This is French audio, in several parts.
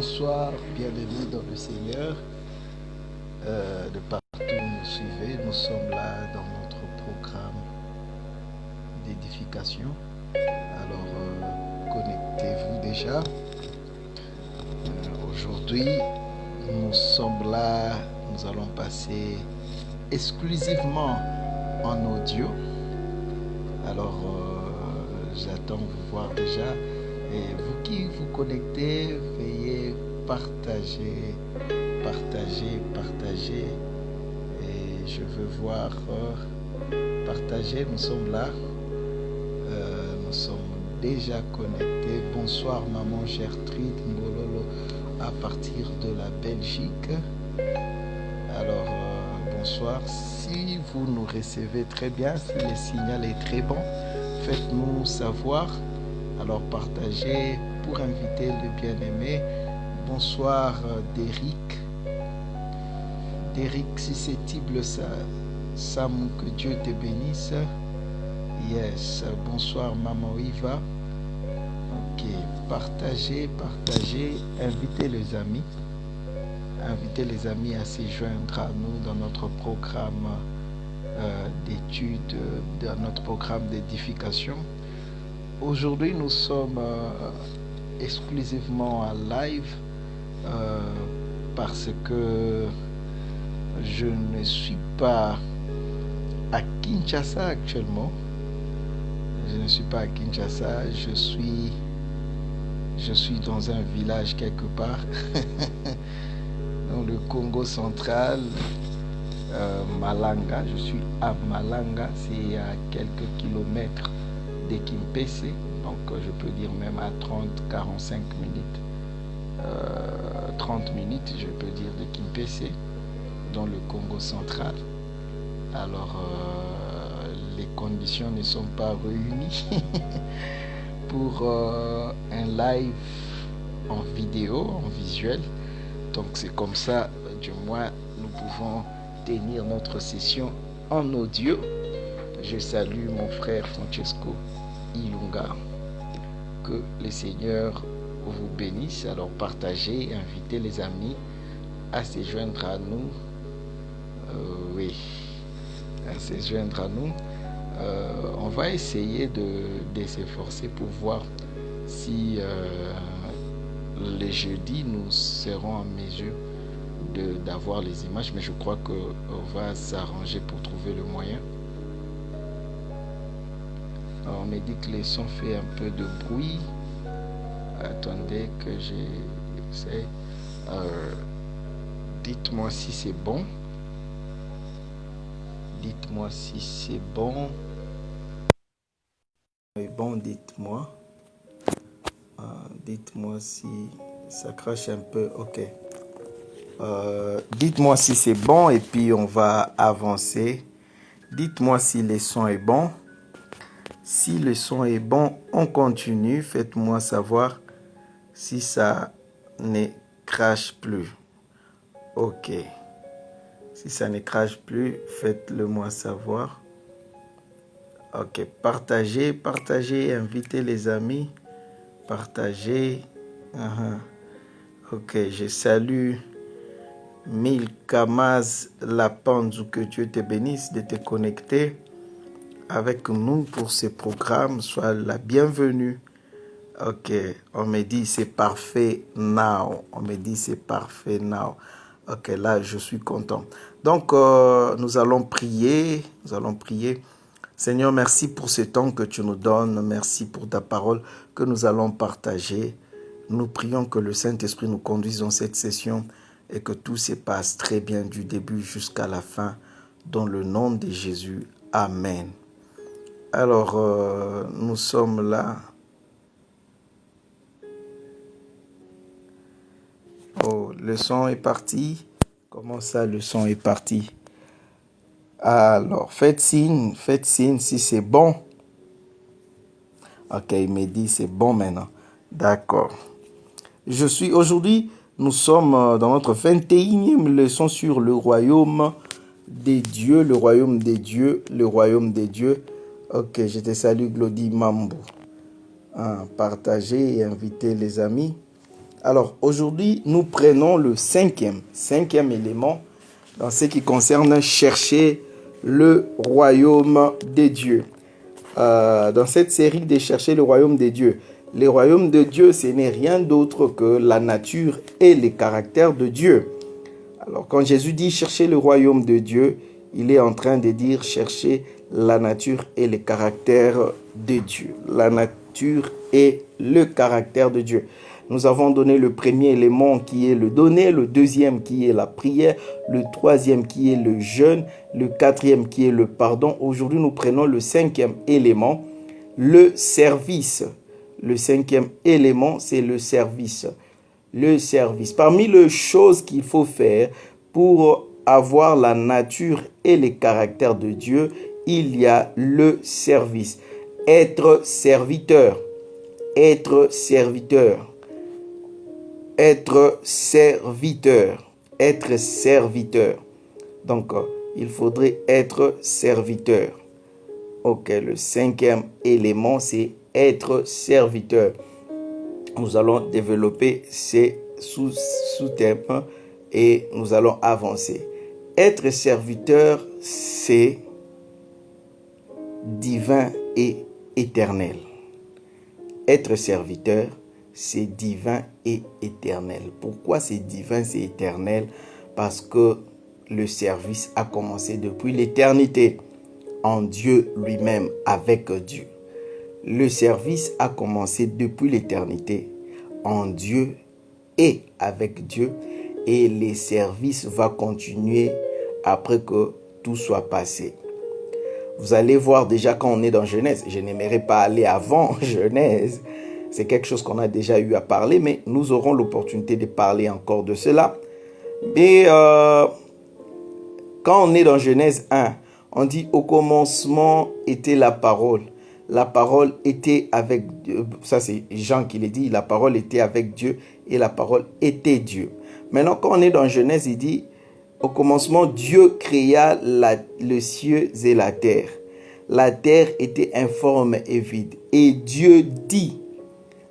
Bonsoir, bienvenue dans le Seigneur. De partout où nous suivez, nous sommes là dans notre programme d'édification. Alors, connectez-vous déjà. Aujourd'hui, nous sommes là, nous allons passer exclusivement en audio. Alors, j'attends vous voir déjà. Et vous qui vous connectez, veuillez partager. Et je veux voir partager. Nous sommes là. Nous sommes déjà connectés. Bonsoir, maman Gertrude Mbololo, à partir de la Belgique. Alors, bonsoir. Si vous nous recevez très bien, si le signal est très bon, faites-nous savoir. Alors, partagez pour inviter le bien-aimé. Bonsoir, Derrick. Derrick susceptible, Sam, que Dieu te bénisse. Yes. Bonsoir, maman Iva. Ok. Partagez. Invitez les amis. Invitez les amis à se joindre à nous dans notre programme d'études, dans notre programme d'édification. Aujourd'hui, nous sommes exclusivement en live parce que je ne suis pas à Kinshasa actuellement. Je ne suis pas à Kinshasa, je suis dans un village quelque part, dans le Congo central, Malanga. Je suis à Malanga, c'est à quelques kilomètres de Kimpese, donc je peux dire même à 30-45 minutes, 30 minutes je peux dire de Kimpese, dans le Congo central. Alors les conditions ne sont pas réunies pour un live en vidéo, en visuel, donc c'est comme ça, du moins nous pouvons tenir notre session en audio. Je salue mon frère Francesco Ilunga. Que le Seigneur vous bénisse. Alors partagez, invitez les amis à se joindre à nous. À se joindre à nous. On va essayer de s'efforcer pour voir si les jeudis nous serons en mesure d'avoir les images, mais je crois qu'on va s'arranger pour trouver le moyen. Alors, on me dit que les sons fait un peu de bruit. Attendez que j'essaie. Dites-moi si c'est bon. Dites-moi si c'est bon. C'est bon, dites-moi. Dites-moi si ça crache un peu. Ok. Dites-moi si c'est bon et puis on va avancer. Dites-moi si le son est bon. Si le son est bon, on continue. Faites-moi savoir si ça ne crache plus. Ok. Si ça ne crache plus, faites-le moi savoir. Ok. Partagez, invitez les amis. Partagez. Ok. Je salue Milkamaz Lapanzu, que Dieu te bénisse de te connecter avec nous pour ce programme. Sois la bienvenue. Ok, on me dit c'est parfait now. Ok, là je suis content. Donc nous allons prier. Seigneur, merci pour ce temps que tu nous donnes. Merci pour ta parole que nous allons partager. Nous prions que le Saint-Esprit nous conduise dans cette session et que tout se passe très bien du début jusqu'à la fin. Dans le nom de Jésus. Amen. Alors, nous sommes là. Oh, le son est parti. Comment ça, le son est parti? Alors, faites signe si c'est bon. Ok, il me dit c'est bon maintenant. D'accord. Aujourd'hui, nous sommes dans notre 21e leçon sur le royaume des dieux, le royaume des dieux. Ok, je te salue, Glody Mambo. Partagez et invitez les amis. Alors, aujourd'hui, nous prenons le cinquième élément dans ce qui concerne chercher le royaume des dieux. Dans cette série de chercher le royaume des dieux, le royaume de Dieu, ce n'est rien d'autre que la nature et les caractères de Dieu. Alors, quand Jésus dit chercher le royaume de Dieu, il est en train de dire chercher la nature et les caractères de Dieu. La nature et le caractère de Dieu. Nous avons donné le premier élément qui est le donner, le deuxième qui est la prière, le troisième qui est le jeûne, le quatrième qui est le pardon. Aujourd'hui, nous prenons le cinquième élément, le service. Le cinquième élément, c'est le service. Le service. Parmi les choses qu'il faut faire pour avoir la nature et les caractères de Dieu, il y a le service. Être serviteur. Être serviteur. Être serviteur. Être serviteur. Donc, il faudrait être serviteur. Ok, le cinquième élément, c'est être serviteur. Nous allons développer ces sous-thèmes et nous allons avancer. Être serviteur, c'est divin et éternel. Être serviteur, c'est divin et éternel. Pourquoi c'est divin, c'est éternel? Parce que le service a commencé depuis l'éternité, en Dieu lui-même, avec Dieu. Le service a commencé depuis l'éternité, en Dieu et avec Dieu. Et le service va continuer après que tout soit passé. Vous allez voir déjà quand on est dans Genèse. Je n'aimerais pas aller avant Genèse. C'est quelque chose qu'on a déjà eu à parler, mais nous aurons l'opportunité de parler encore de cela. Mais quand on est dans Genèse 1, on dit au commencement était la parole. La parole était avec Dieu. Ça, c'est Jean qui le dit. La parole était avec Dieu et la parole était Dieu. Maintenant, quand on est dans Genèse, il dit au commencement, Dieu créa le ciel et la terre. La terre était informe et vide. Et Dieu dit.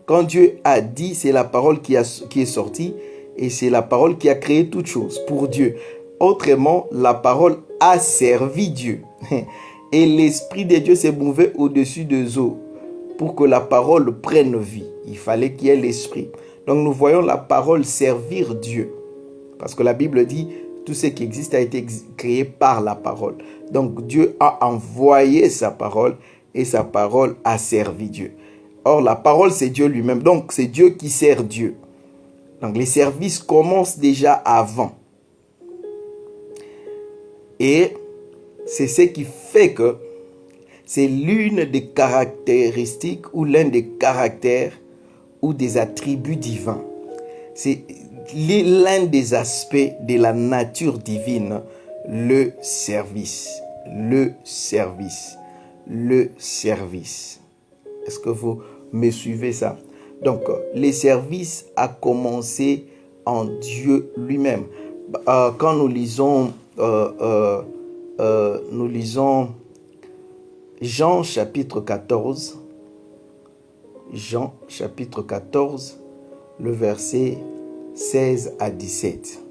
Quand Dieu a dit, c'est la parole qui est sortie et c'est la parole qui a créé toute chose pour Dieu. Autrement, la parole a servi Dieu. Et l'Esprit de Dieu s'est mouvé au-dessus des eaux pour que la parole prenne vie. Il fallait qu'il y ait l'Esprit. Donc nous voyons la parole servir Dieu. Parce que la Bible dit, tout ce qui existe a été créé par la parole. Donc Dieu a envoyé sa parole et sa parole a servi Dieu. Or la parole c'est Dieu lui-même. Donc c'est Dieu qui sert Dieu. Donc les services commencent déjà avant. Et c'est ce qui fait que c'est l'une des caractéristiques ou l'un des caractères ou des attributs divins. C'est l'un des aspects de la nature divine, le service. Le service. Le service. Est-ce que vous me suivez ça? Donc, le service a commencé en Dieu lui-même. Quand nous lisons Jean chapitre 14, Jean chapitre 14, le verset 16 à 17.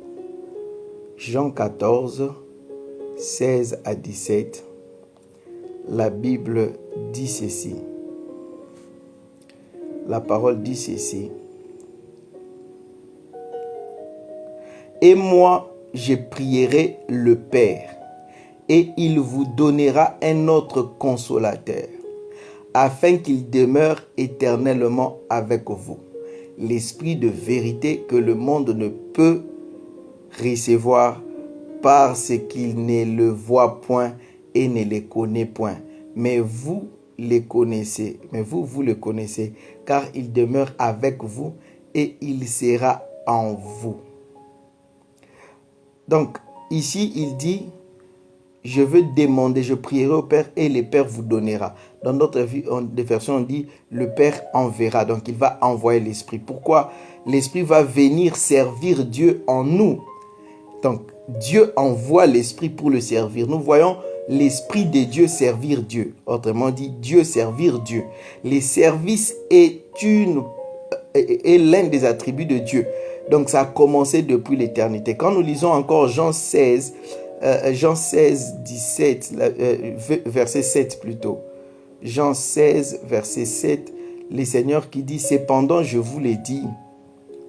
Jean 14, 16 à 17. La Bible dit ceci. La parole dit ceci. Et moi, je prierai le Père, et il vous donnera un autre consolateur, afin qu'il demeure éternellement avec vous. L'esprit de vérité que le monde ne peut recevoir parce qu'il ne le voit point et ne le connaît point. Mais vous le connaissez, vous le connaissez, car il demeure avec vous et il sera en vous. Donc, ici, il dit, je veux demander, je prierai au Père et le Père vous donnera. Dans d'autres versions, on dit, le Père enverra. Donc, il va envoyer l'Esprit. Pourquoi? L'Esprit va venir servir Dieu en nous. Donc, Dieu envoie l'Esprit pour le servir. Nous voyons l'Esprit de Dieu servir Dieu. Autrement dit, Dieu servir Dieu. Le service est est l'un des attributs de Dieu. Donc ça a commencé depuis l'éternité. Quand nous lisons encore Jean 16, 17, verset 7 plutôt. Jean 16, verset 7, le Seigneur qui dit, cependant je vous l'ai dit.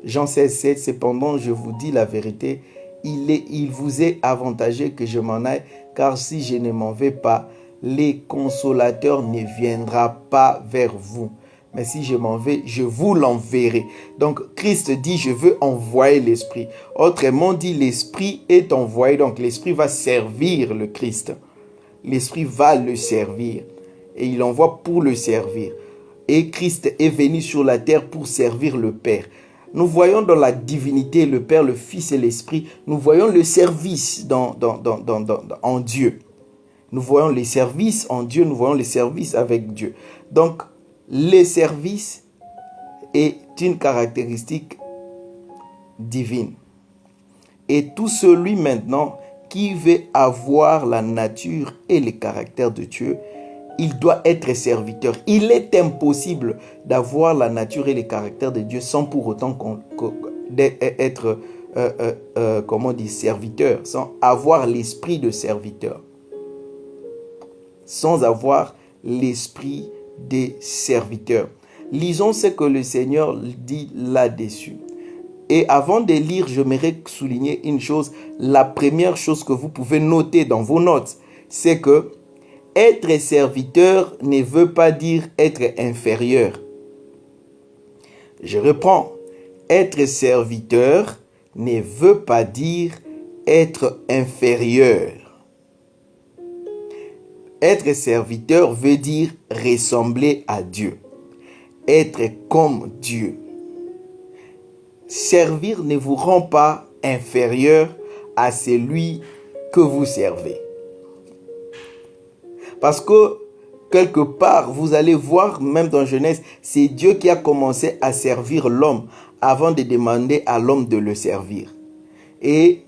Jean 16, 7, cependant je vous dis la vérité, il vous est avantageux que je m'en aille, car si je ne m'en vais pas, le consolateur ne viendra pas vers vous. Mais si je m'en vais, je vous l'enverrai. Donc Christ dit, je veux envoyer l'Esprit. Autrement dit, l'Esprit est envoyé. Donc l'Esprit va servir le Christ. L'Esprit va le servir. Et il envoie pour le servir. Et Christ est venu sur la terre pour servir le Père. Nous voyons dans la divinité, le Père, le Fils et l'Esprit, nous voyons le service en Dieu. Nous voyons les services en Dieu, nous voyons les services avec Dieu. Donc, le service est une caractéristique divine. Et tout celui maintenant qui veut avoir la nature et le caractère de Dieu, il doit être serviteur. Il est impossible d'avoir la nature et le caractère de Dieu sans pour autant être serviteur, sans avoir l'esprit de serviteur. Sans avoir l'esprit des serviteurs. Lisons ce que le Seigneur dit là-dessus. Et avant de lire, j'aimerais souligner une chose. La première chose que vous pouvez noter dans vos notes, c'est que être serviteur ne veut pas dire être inférieur. Je reprends. Être serviteur ne veut pas dire être inférieur. Être serviteur veut dire ressembler à Dieu. Être comme Dieu. Servir ne vous rend pas inférieur à celui que vous servez. Parce que quelque part, vous allez voir, même dans Genèse, c'est Dieu qui a commencé à servir l'homme avant de demander à l'homme de le servir. Et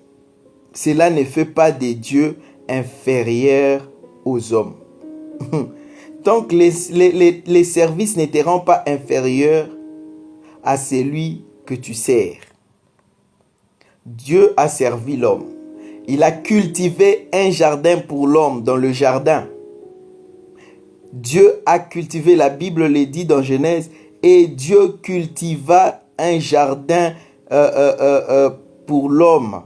cela ne fait pas de Dieu inférieur aux hommes. Donc les services ne te rendent pas inférieur à celui que tu sers. Dieu a servi l'homme. Il a cultivé un jardin pour l'homme dans le jardin. Dieu a cultivé, la Bible le dit dans Genèse, et Dieu cultiva un jardin pour l'homme.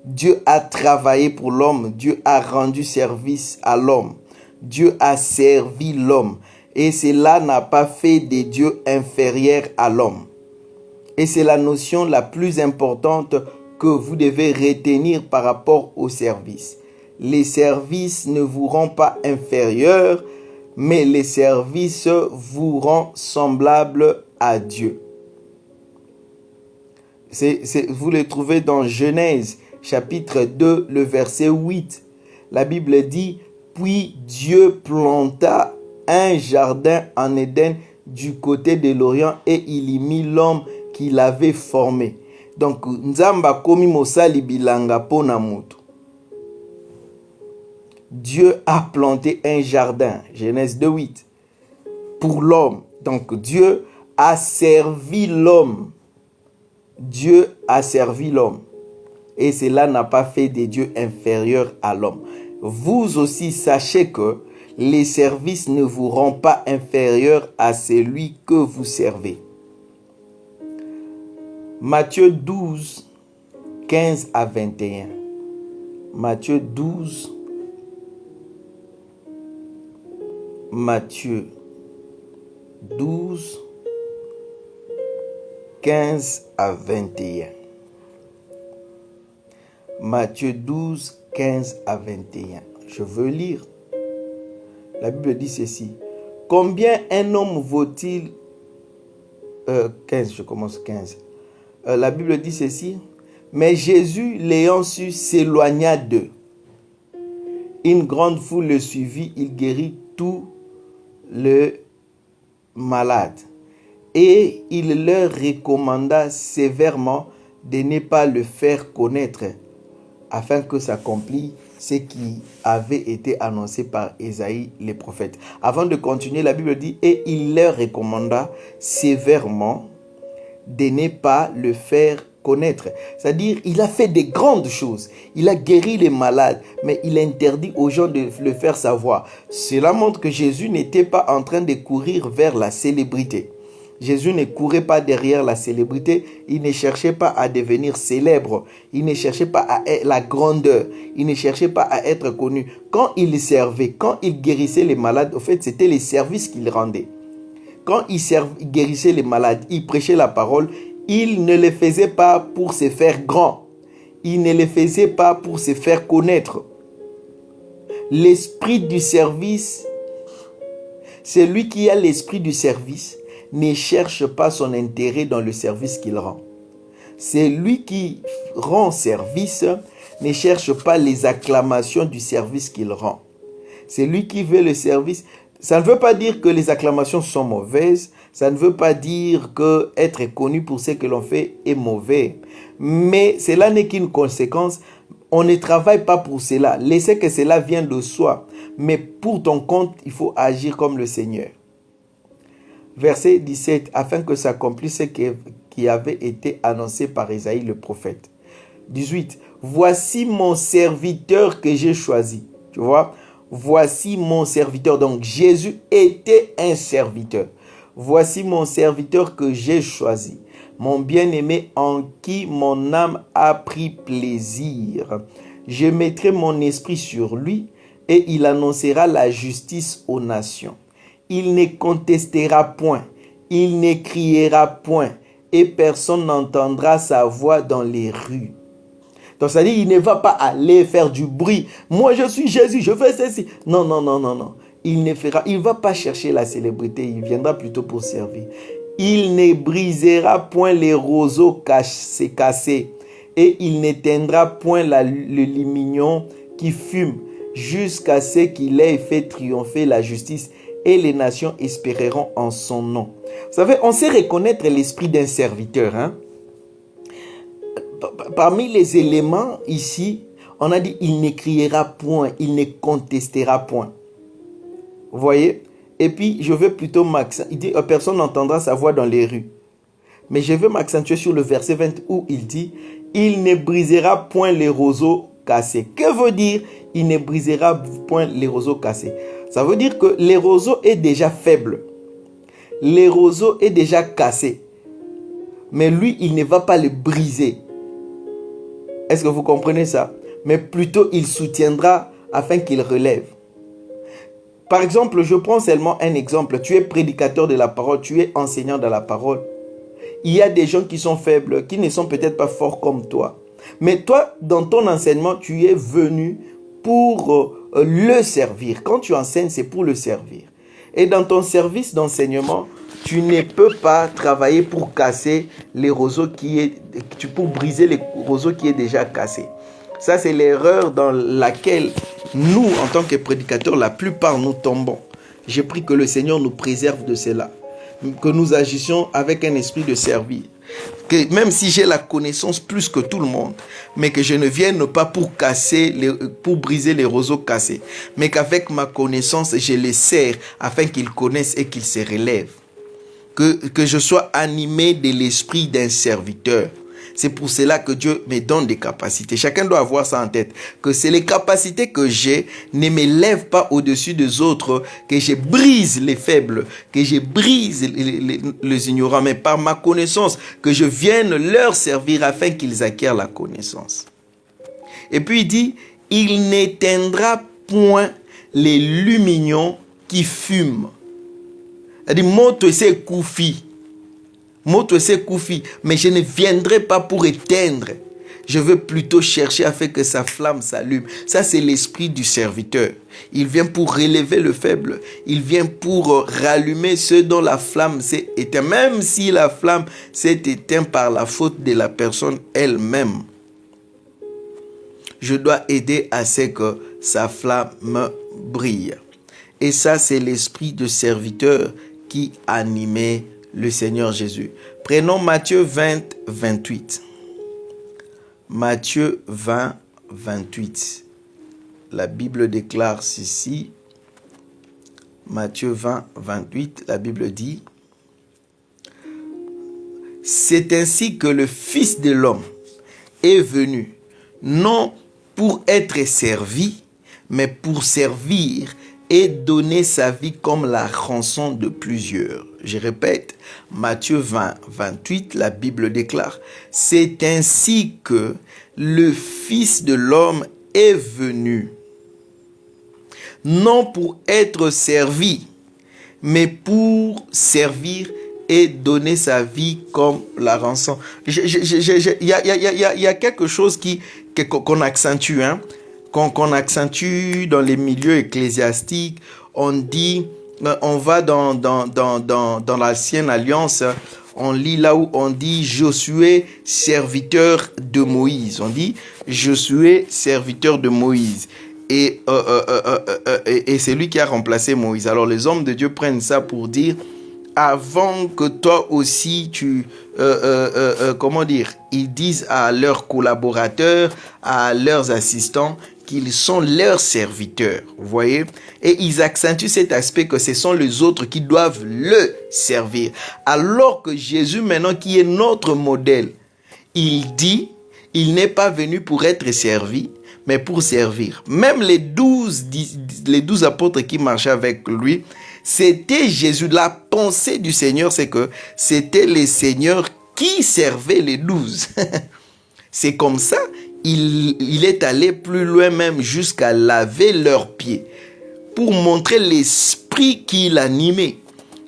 Dieu a travaillé pour l'homme. Dieu a rendu service à l'homme. Dieu a servi l'homme. Et cela n'a pas fait de Dieu inférieur à l'homme. Et c'est la notion la plus importante que vous devez retenir par rapport au service. Les services ne vous rendent pas inférieur, mais les services vous rendent semblable à Dieu. Vous le trouvez dans Genèse, chapitre 2, le verset 8. La Bible dit, « Puis Dieu planta un jardin en Éden du côté de l'Orient et il y mit l'homme qu'il avait formé. » Donc, Nzamba komi mosali bilanga pona mutu. Dieu a planté un jardin, Genèse 2, 8, pour l'homme. Donc, Dieu a servi l'homme. Dieu a servi l'homme. Et cela n'a pas fait de Dieu inférieur à l'homme. Vous aussi, sachez que les services ne vous rendent pas inférieur à celui que vous servez. Matthieu 12, 15 à 21. Matthieu 12, Matthieu 12, 15 à 21. Matthieu 12, 15 à 21. Je veux lire. La Bible dit ceci. Combien un homme vaut-il 15, je commence 15. La Bible dit ceci. Mais Jésus, l'ayant su, s'éloigna d'eux. Une grande foule le suivit. Il guérit tous les malades. Et il leur recommanda sévèrement de ne pas le faire connaître, afin que s'accomplisse ce qui avait été annoncé par Ésaïe le prophète. Avant de continuer, la Bible dit, et il leur recommanda sévèrement de ne pas le faire connaître. C'est-à-dire, il a fait des grandes choses. Il a guéri les malades, mais il interdit aux gens de le faire savoir. Cela montre que Jésus n'était pas en train de courir vers la célébrité. Jésus ne courait pas derrière la célébrité, il ne cherchait pas à devenir célèbre, il ne cherchait pas à être la grandeur, il ne cherchait pas à être connu. Quand il servait, quand il guérissait les malades, en fait, c'était les services qu'il rendait. Quand il guérissait les malades, il prêchait la parole, il ne le faisait pas pour se faire grand, il ne le faisait pas pour se faire connaître. L'esprit du service, celui qui a l'esprit du service, ne cherche pas son intérêt dans le service qu'il rend. C'est lui qui rend service, ne cherche pas les acclamations du service qu'il rend. C'est lui qui veut le service. Ça ne veut pas dire que les acclamations sont mauvaises, ça ne veut pas dire que être connu pour ce que l'on fait est mauvais. Mais cela n'est qu'une conséquence. On ne travaille pas pour cela. Laissez que cela vienne de soi. Mais pour ton compte, il faut agir comme le Seigneur. Verset 17, afin que s'accomplisse ce qui avait été annoncé par Isaïe le prophète. 18, voici mon serviteur que j'ai choisi. Tu vois, voici mon serviteur. Donc Jésus était un serviteur. Voici mon serviteur que j'ai choisi, mon bien-aimé en qui mon âme a pris plaisir. Je mettrai mon esprit sur lui et il annoncera la justice aux nations. Il ne contestera point, il ne criera point, et personne n'entendra sa voix dans les rues. Donc, ça dit, il ne va pas aller faire du bruit. Moi, je suis Jésus, je fais ceci. Non, non, non, non, non. Il ne va pas chercher la célébrité, il viendra plutôt pour servir. Il ne brisera point les roseaux cassés, et il n'éteindra point le limignon qui fume, jusqu'à ce qu'il ait fait triompher la justice, et les nations espéreront en son nom. Vous savez, on sait reconnaître l'esprit d'un serviteur. Hein? Parmi les éléments ici, on a dit, il ne criera point, il ne contestera point. Vous voyez? Et puis, je veux plutôt il dit, personne n'entendra sa voix dans les rues. Mais je veux m'accentuer sur le verset 20 où il dit, il ne brisera point les roseaux cassés. Que veut dire, il ne brisera point les roseaux cassés? Ça veut dire que les roseaux est déjà faible. Les roseaux est déjà cassé. Mais lui, il ne va pas les briser. Est-ce que vous comprenez ça? Mais plutôt, il soutiendra afin qu'il relève. Par exemple, je prends seulement un exemple. Tu es prédicateur de la parole, tu es enseignant de la parole. Il y a des gens qui sont faibles, qui ne sont peut-être pas forts comme toi. Mais toi, dans ton enseignement, tu es venu pour le servir. Quand tu enseignes, c'est pour le servir. Et dans ton service d'enseignement, tu ne peux pas travailler pour casser les roseaux pour briser les roseaux qui est déjà cassé. Ça, c'est l'erreur dans laquelle nous, en tant que prédicateurs, la plupart nous tombons. J'ai pris que le Seigneur nous préserve de cela. Que nous agissions avec un esprit de servir. Que même si j'ai la connaissance plus que tout le monde, mais que je ne vienne pas pour briser les roseaux cassés, mais qu'avec ma connaissance, je les sers afin qu'ils connaissent et qu'ils se relèvent. Que je sois animé de l'esprit d'un serviteur. C'est pour cela que Dieu me donne des capacités. Chacun doit avoir ça en tête. Que c'est les capacités que j'ai ne m'élèvent pas au-dessus des autres. Que je brise les faibles. Que je brise les ignorants. Mais par ma connaissance, que je vienne leur servir afin qu'ils acquièrent la connaissance. Et puis il dit, il n'éteindra point les lumignons qui fument. Il dit, monte ses koufi. Mais je ne viendrai pas pour éteindre. Je veux plutôt chercher à faire que sa flamme s'allume. Ça, c'est l'esprit du serviteur. Il vient pour relever le faible. Il vient pour rallumer ceux dont la flamme s'est éteinte. Même si la flamme s'est éteinte par la faute de la personne elle-même. Je dois aider à ce que sa flamme brille. Et ça, c'est l'esprit de serviteur qui animait le Seigneur Jésus. Prenons Matthieu 20, 28. Matthieu 20, 28. La Bible déclare ceci. Matthieu 20, 28, la Bible dit, c'est ainsi que le Fils de l'homme est venu, non pour être servi, mais pour servir et donner sa vie comme la rançon de plusieurs. Je répète, Matthieu 20, 28, la Bible déclare, c'est ainsi que le Fils de l'homme est venu, non pour être servi, mais pour servir et donner sa vie comme la rançon. Il y a quelque chose qu'on accentue, hein? Qu'on accentue dans les milieux ecclésiastiques. On dit, on va dans l'ancienne alliance, on lit là où on dit Josué, serviteur de Moïse. On dit Josué, serviteur de Moïse. Et c'est lui qui a remplacé Moïse. Alors les hommes de Dieu prennent ça pour dire, avant que toi aussi ils disent à leurs collaborateurs, à leurs assistants, qu'ils sont leurs serviteurs, vous voyez? Et ils accentuent cet aspect que ce sont les autres qui doivent le servir. Alors que Jésus, maintenant, qui est notre modèle, il dit, il n'est pas venu pour être servi, mais pour servir. Même les 12 apôtres qui marchaient avec lui, c'était Jésus. La pensée du Seigneur, c'est que c'était les seigneurs qui servaient les 12. C'est comme ça, il est allé plus loin même jusqu'à laver leurs pieds pour montrer l'esprit qui l'animait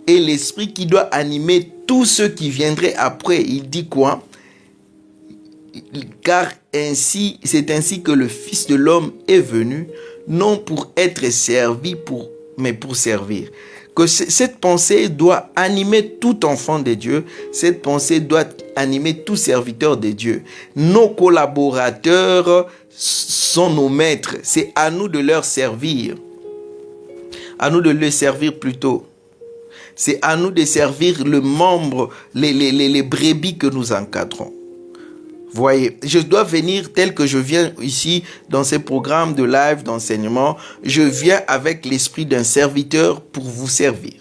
et l'esprit qui doit animer tous ceux qui viendraient après. Il dit quoi? Car c'est ainsi que le Fils de l'homme est venu, non pour être servi, mais pour servir. Que cette pensée doit animer tout enfant de Dieu. Cette pensée doit animer tout serviteur de Dieu. Nos collaborateurs sont nos maîtres. C'est à nous de leur servir. À nous de les servir plutôt. C'est à nous de servir le membre, les brebis que nous encadrons. Voyez, je dois venir tel que je viens ici dans ces programmes de live, d'enseignement. Je viens avec l'esprit d'un serviteur pour vous servir.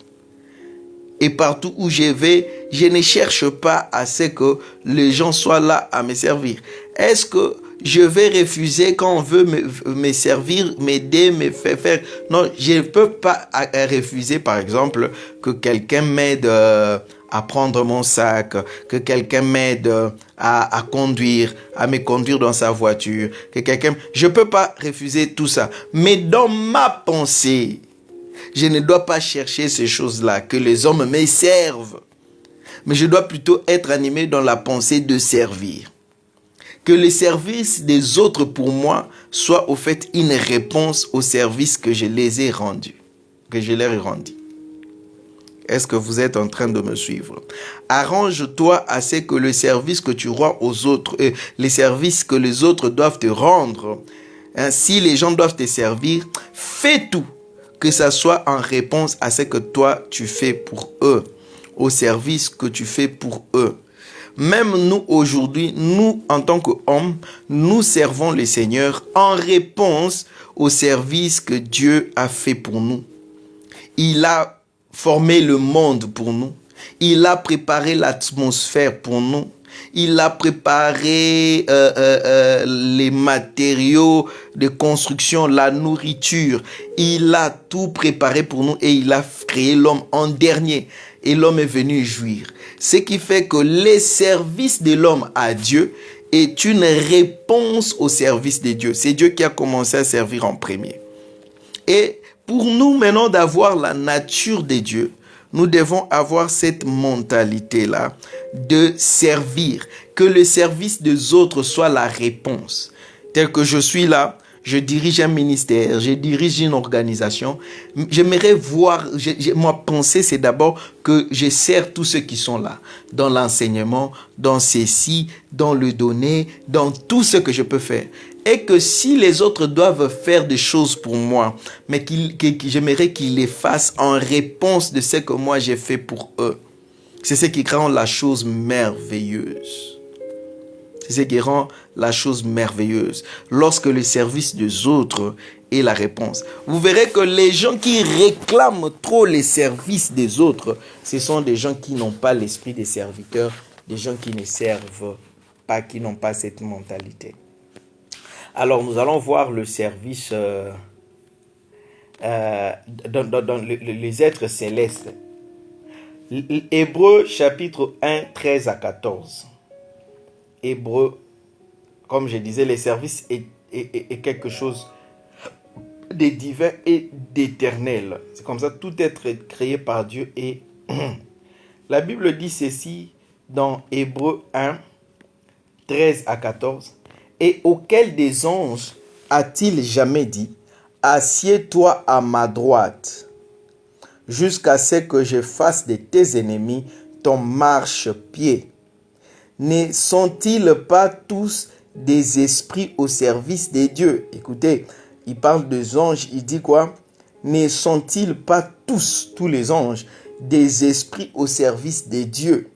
Et partout où je vais, je ne cherche pas à ce que les gens soient là à me servir. Est-ce que je vais refuser quand on veut me servir, m'aider, me faire... Non, je ne peux pas refuser, par exemple, que quelqu'un m'aide à prendre mon sac, que quelqu'un m'aide à conduire, à me conduire dans sa voiture, que quelqu'un... Je ne peux pas refuser tout ça. Mais dans ma pensée, je ne dois pas chercher ces choses-là, que les hommes me servent. Mais je dois plutôt être animé dans la pensée de servir. Que le service des autres pour moi soit au fait une réponse au service que je les ai rendus, que je leur ai rendu. Est-ce que vous êtes en train de me suivre? Arrange-toi à ce que le service que tu rends aux autres, les services que les autres doivent te rendre, hein, si les gens doivent te servir, fais tout, que ça soit en réponse à ce que toi tu fais pour eux, au service que tu fais pour eux. Même nous aujourd'hui, nous en tant qu'hommes, nous servons le Seigneur en réponse au service que Dieu a fait pour nous. Il a formé le monde pour nous. Il a préparé l'atmosphère pour nous. Il a préparé les matériaux de construction, la nourriture. Il a tout préparé pour nous et il a créé l'homme en dernier. Et l'homme est venu jouir. Ce qui fait que le service de l'homme à Dieu est une réponse au service de Dieu. C'est Dieu qui a commencé à servir en premier. Et pour nous maintenant d'avoir la nature de Dieu, nous devons avoir cette mentalité-là de servir. Que le service des autres soit la réponse. Tel que je suis là, je dirige un ministère, je dirige une organisation. J'aimerais voir, ma pensée c'est d'abord que je sers tous ceux qui sont là. Dans l'enseignement, dans ceci, dans le donner, dans tout ce que je peux faire. Et que si les autres doivent faire des choses pour moi, mais j'aimerais qu'ils les fassent en réponse de ce que moi j'ai fait pour eux. C'est ce qui rend la chose merveilleuse. C'est ce qui rend la chose merveilleuse. Lorsque le service des autres est la réponse. Vous verrez que les gens qui réclament trop les services des autres, ce sont des gens qui n'ont pas l'esprit des serviteurs des gens qui ne servent pas, qui n'ont pas cette mentalité. Alors, nous allons voir le service dans les êtres célestes. Hébreux chapitre 1, 13 à 14. Hébreux, comme je disais, les services est quelque chose de divin et d'éternel. C'est comme ça, tout être créé par Dieu. Et la Bible dit ceci dans Hébreux 1, 13 à 14. Et auquel des anges a-t-il jamais dit, assieds-toi à ma droite, jusqu'à ce que je fasse de tes ennemis ton marchepied. Ne sont-ils pas tous des esprits au service des dieux? Écoutez, il parle des anges, il dit quoi? Ne sont-ils pas tous les anges, des esprits au service des dieux,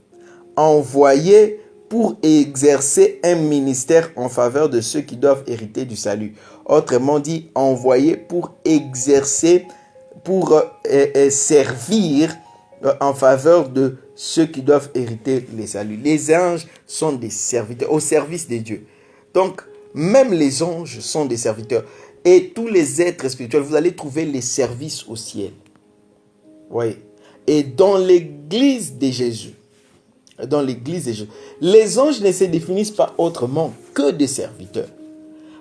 envoyés pour exercer un ministère en faveur de ceux qui doivent hériter du salut? Autrement dit, envoyés pour exercer, pour servir en faveur de ceux qui doivent hériter les saluts. Les anges sont des serviteurs au service de Dieu. Donc, même les anges sont des serviteurs. Et tous les êtres spirituels, vous allez trouver les services au ciel. Oui. Et dans l'église de Jésus, les anges ne se définissent pas autrement que des serviteurs.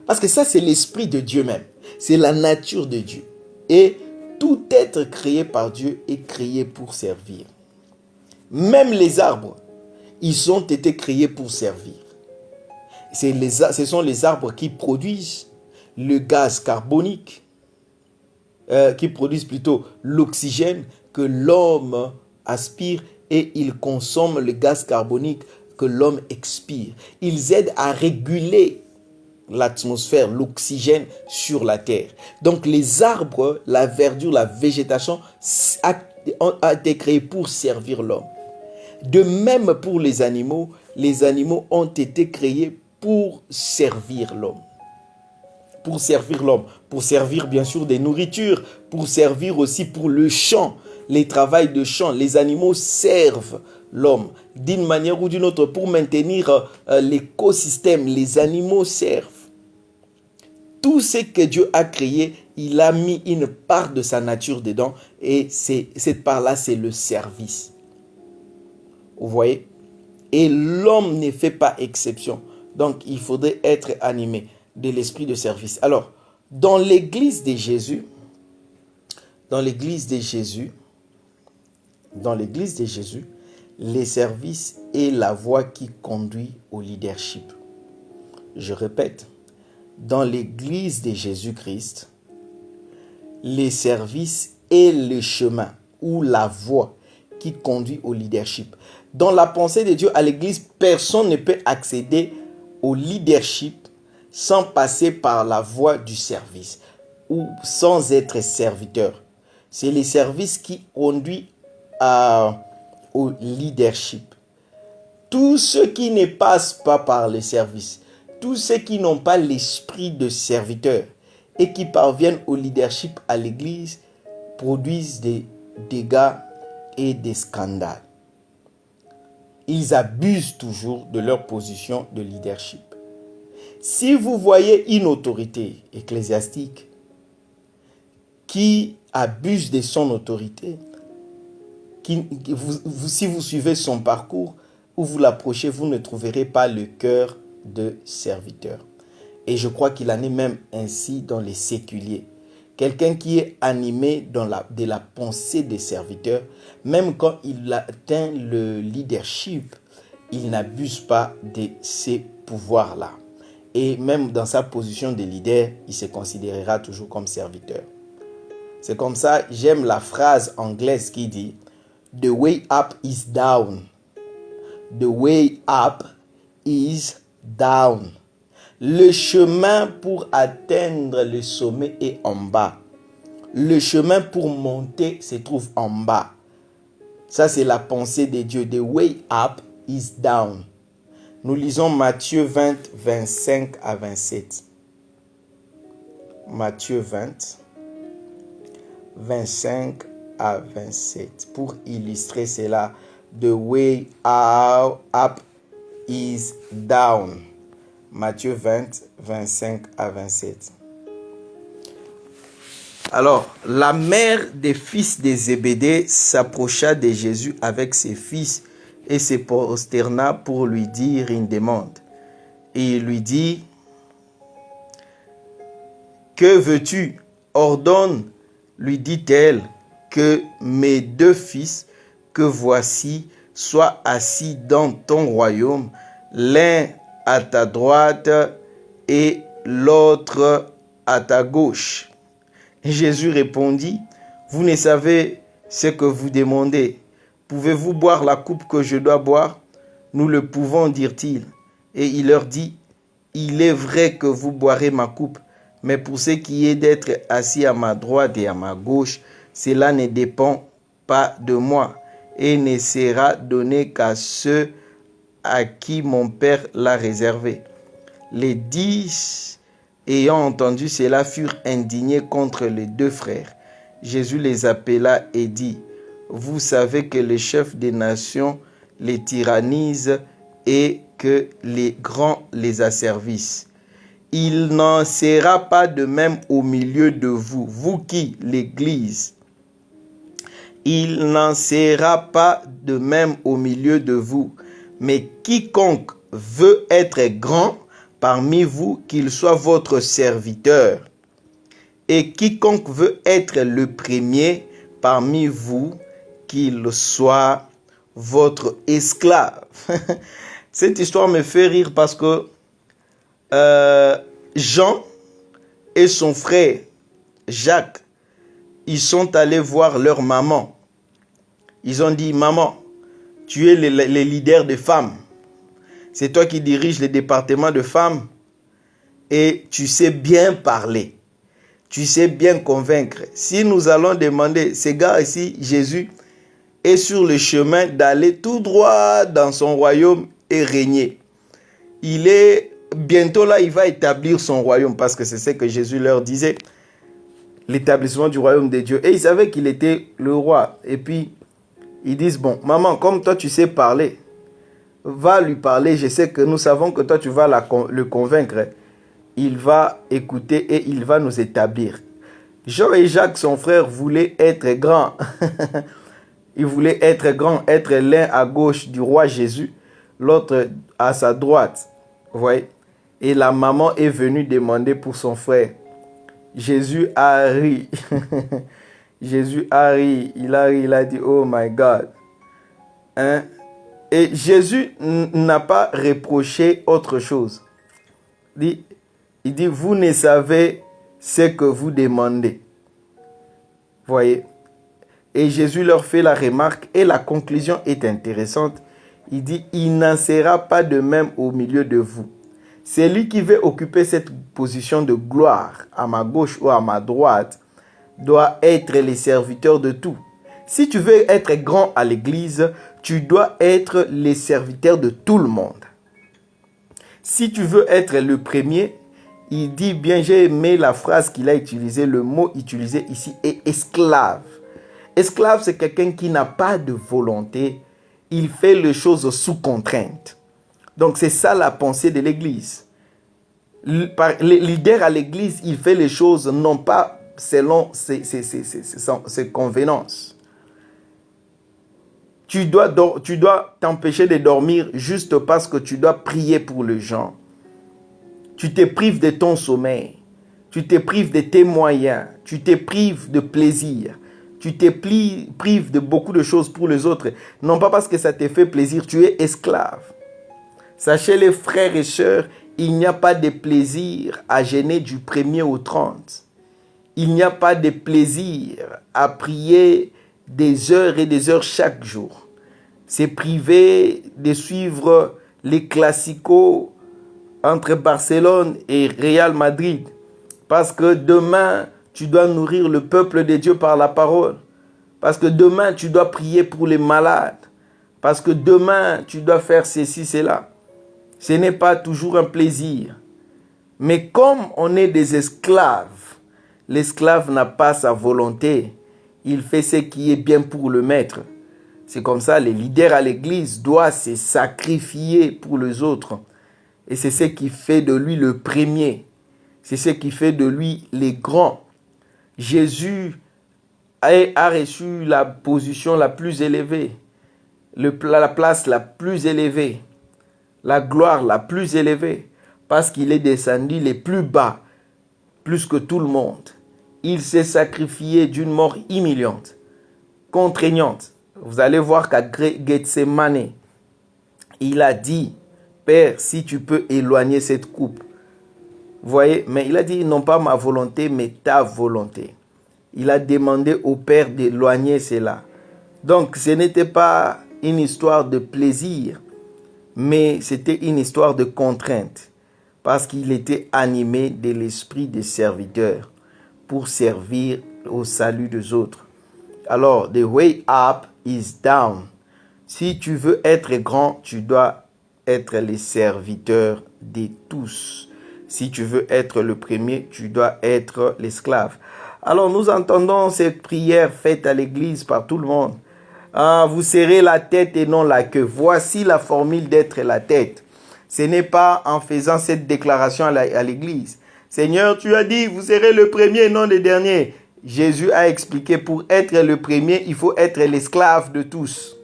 Parce que ça, c'est l'esprit de Dieu même. C'est la nature de Dieu. Et tout être créé par Dieu est créé pour servir. Même les arbres, ils ont été créés pour servir. Ce sont les arbres qui produisent le gaz carbonique, qui produisent plutôt l'oxygène que l'homme aspire, et ils consomment le gaz carbonique que l'homme expire. Ils aident à réguler l'atmosphère, l'oxygène sur la terre. Donc les arbres, la verdure, la végétation a été créés pour servir l'homme. De même pour les animaux ont été créés pour servir l'homme. Pour servir bien sûr des nourritures, pour servir aussi pour le champ, les travails de champ. Les animaux servent l'homme d'une manière ou d'une autre pour maintenir l'écosystème. Les animaux servent. Tout ce que Dieu a créé, il a mis une part de sa nature dedans, et cette part-là, c'est le service. Vous voyez? Et l'homme ne fait pas exception. Donc, il faudrait être animé de l'esprit de service. Alors, dans l'église de Jésus, les services est la voie qui conduit au leadership. Je répète, dans l'église de Jésus-Christ, les services est le chemin ou la voie qui conduit au leadership. Dans la pensée de Dieu à l'église, personne ne peut accéder au leadership sans passer par la voie du service ou sans être serviteur. C'est les services qui conduisent au leadership. Tous ceux qui ne passent pas par les services, tous ceux qui n'ont pas l'esprit de serviteur et qui parviennent au leadership à l'église produisent des dégâts et des scandales. Ils abusent toujours de leur position de leadership. Si vous voyez une autorité ecclésiastique qui abuse de son autorité, si vous suivez son parcours ou vous l'approchez, vous ne trouverez pas le cœur de serviteur. Et je crois qu'il en est même ainsi dans les séculiers. Quelqu'un qui est animé de la pensée des serviteurs, même quand il atteint le leadership, il n'abuse pas de ces pouvoirs-là. Et même dans sa position de leader, il se considérera toujours comme serviteur. C'est comme ça, j'aime la phrase anglaise qui dit « The way up is down. The way up is down. » Le chemin pour atteindre le sommet est en bas. Le chemin pour monter se trouve en bas. Ça, c'est la pensée de Dieu. The way up is down. Nous lisons Matthieu 20, 25 à 27. Matthieu 20, 25 à 27. Pour illustrer cela, The way up is down. Matthieu 20, 25 à 27. Alors, la mère des fils de Zébédée s'approcha de Jésus avec ses fils et se prosterna pour lui dire une demande. Et il lui dit, « Que veux-tu? Ordonne, lui dit-elle, que mes deux fils que voici soient assis dans ton royaume, l'un à ta droite et l'autre à ta gauche. » Jésus répondit, « Vous ne savez ce que vous demandez. Pouvez-vous boire la coupe que je dois boire? Nous le pouvons, dirent-ils. Et il leur dit, « Il est vrai que vous boirez ma coupe, mais pour ce qui est d'être assis à ma droite et à ma gauche, cela ne dépend pas de moi et ne sera donné qu'à ceux à qui mon Père l'a réservé. » Les 10 ayant entendu cela furent indignés contre les deux frères. Jésus les appela et dit, « Vous savez que les chefs des nations les tyrannisent et que les grands les asservissent. Il n'en sera pas de même au milieu de vous, vous qui, l'Église. Il n'en sera pas de même au milieu de vous, mais quiconque veut être grand parmi vous, qu'il soit votre serviteur. Et quiconque veut être le premier parmi vous, qu'il soit votre esclave. » Cette histoire me fait rire parce que Jean et son frère Jacques, ils sont allés voir leur maman. Ils ont dit, « Maman, tu es le leader des femmes. C'est toi qui diriges le département de femmes et tu sais bien parler. Tu sais bien convaincre. Si nous allons demander, ce gars ici, Jésus, est sur le chemin d'aller tout droit dans son royaume et régner. Il est bientôt là, il va établir son royaume parce que c'est ce que Jésus leur disait, l'établissement du royaume de Dieu. Et ils savaient qu'il était le roi. Et puis, ils disent, bon, maman, comme toi tu sais parler, va lui parler, je sais que nous savons que toi tu vas le convaincre. Il va écouter et il va nous établir. Jean et Jacques, son frère, voulaient être grands. Ils voulaient être grands, être l'un à gauche du roi Jésus, l'autre à sa droite. Vous voyez? Et la maman est venue demander pour son frère. Jésus a ri. Jésus a ri. Il a dit, oh my God. Hein? Et Jésus n'a pas reproché autre chose. Il dit, vous ne savez ce que vous demandez. Voyez. Et Jésus leur fait la remarque et la conclusion est intéressante. Il dit, il n'en sera pas de même au milieu de vous. Celui qui veut occuper cette position de gloire à ma gauche ou à ma droite doit être le serviteur de tout. Si tu veux être grand à l'église, tu dois être le serviteur de tout le monde. Si tu veux être le premier, il dit bien, j'ai aimé la phrase qu'il a utilisée, le mot utilisé ici est esclave. Esclave, c'est quelqu'un qui n'a pas de volonté, il fait les choses sous contrainte. Donc c'est ça la pensée de l'église. Le leader à l'église, il fait les choses non pas selon ses convenances. Tu dois t'empêcher de dormir juste parce que tu dois prier pour les gens. Tu te prives de ton sommeil. Tu te prives de tes moyens. Tu te prives de plaisir. Tu te prives de beaucoup de choses pour les autres. Non pas parce que ça te fait plaisir, tu es esclave. Sachez les frères et sœurs, il n'y a pas de plaisir à jeûner du 1er au 30. Il n'y a pas de plaisir à prier des heures et des heures chaque jour. C'est privé de suivre les classicos entre Barcelone et Real Madrid. Parce que demain, tu dois nourrir le peuple de Dieu par la parole. Parce que demain, tu dois prier pour les malades. Parce que demain, tu dois faire ceci, cela. Ce n'est pas toujours un plaisir. Mais comme on est des esclaves, l'esclave n'a pas sa volonté. Il fait ce qui est bien pour le maître. C'est comme ça, les leaders à l'église doivent se sacrifier pour les autres. Et c'est ce qui fait de lui le premier. C'est ce qui fait de lui les grands. Jésus a reçu la position la plus élevée, la place la plus élevée, la gloire la plus élevée, parce qu'il est descendu les plus bas, plus que tout le monde. Il s'est sacrifié d'une mort humiliante, contraignante. Vous allez voir qu'à Gethsemane, il a dit, Père, si tu peux éloigner cette coupe. Vous voyez, mais il a dit, non pas ma volonté, mais ta volonté. Il a demandé au Père d'éloigner cela. Donc, ce n'était pas une histoire de plaisir, mais c'était une histoire de contrainte. Parce qu'il était animé de l'esprit des serviteurs pour servir au salut des autres. Alors, the way up is down. Si tu veux être grand, tu dois être le serviteur de tous. Si tu veux être le premier, tu dois être l'esclave. Alors, nous entendons cette prière faite à l'église par tout le monde. Vous serrez la tête et non la queue. Voici la formule d'être la tête. Ce n'est pas en faisant cette déclaration à l'église. Seigneur, tu as dit, vous serez le premier et non le dernier. Jésus a expliqué, pour être le premier, il faut être l'esclave de tous.